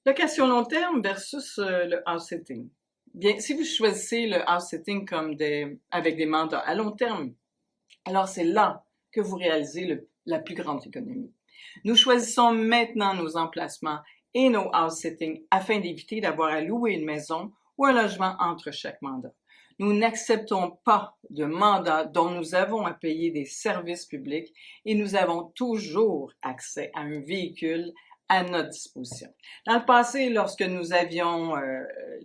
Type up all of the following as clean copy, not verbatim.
Location long terme versus le house sitting. Bien, si vous choisissez le house sitting avec des mandats à long terme, alors c'est là que vous réalisez la plus grande économie. Nous choisissons maintenant nos emplacements et nos house sitting afin d'éviter d'avoir à louer une maison ou un logement entre chaque mandat. Nous n'acceptons pas de mandats dont nous avons à payer des services publics et nous avons toujours accès à un véhicule à notre disposition. Dans le passé, lorsque nous avions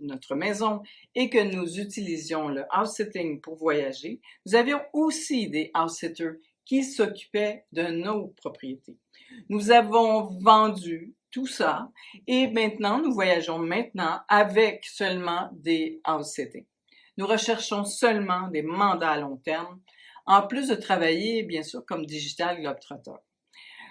notre maison et que nous utilisions le house-sitting pour voyager, nous avions aussi des house-sitters qui s'occupaient de nos propriétés. Nous avons vendu tout ça et maintenant, nous voyageons maintenant avec seulement des house-sitting. Nous recherchons seulement des mandats à long terme, en plus de travailler, bien sûr, comme Digital Globetrotter.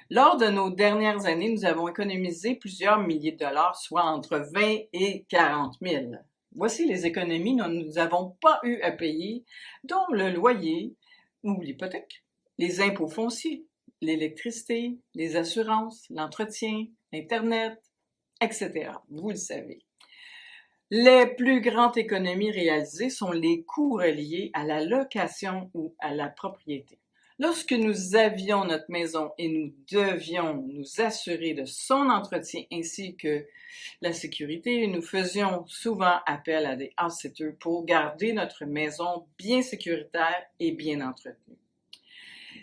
Lors de nos dernières années, nous avons économisé plusieurs milliers de dollars, soit entre 20 et 40 000. Voici les économies dont nous n'avons pas eu à payer, dont le loyer ou l'hypothèque, les impôts fonciers, l'électricité, les assurances, l'entretien, Internet, etc. Vous le savez. Les plus grandes économies réalisées sont les coûts reliés à la location ou à la propriété. Lorsque nous avions notre maison et nous devions nous assurer de son entretien ainsi que la sécurité, nous faisions souvent appel à des house-sitters pour garder notre maison bien sécuritaire et bien entretenue.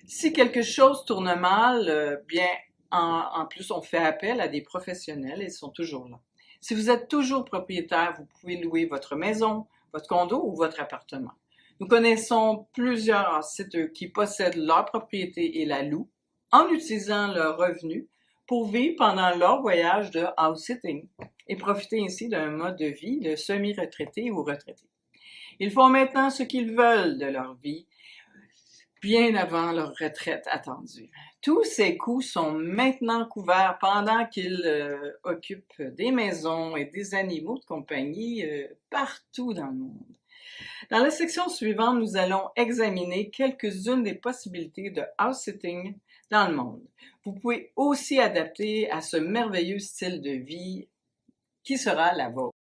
Si quelque chose tourne mal, bien, en plus, on fait appel à des professionnels et ils sont toujours là. Si vous êtes toujours propriétaire, vous pouvez louer votre maison, votre condo ou votre appartement. Nous connaissons plusieurs sites qui possèdent leur propriété et la louent en utilisant leurs revenus pour vivre pendant leur voyage de house-sitting et profiter ainsi d'un mode de vie de semi-retraité ou retraité. Ils font maintenant ce qu'ils veulent de leur vie, bien avant leur retraite attendue. Tous ces coûts sont maintenant couverts pendant qu'ils occupent des maisons et des animaux de compagnie partout dans le monde. Dans la section suivante, nous allons examiner quelques-unes des possibilités de house-sitting dans le monde. Vous pouvez aussi adapter à ce merveilleux style de vie qui sera la vôtre.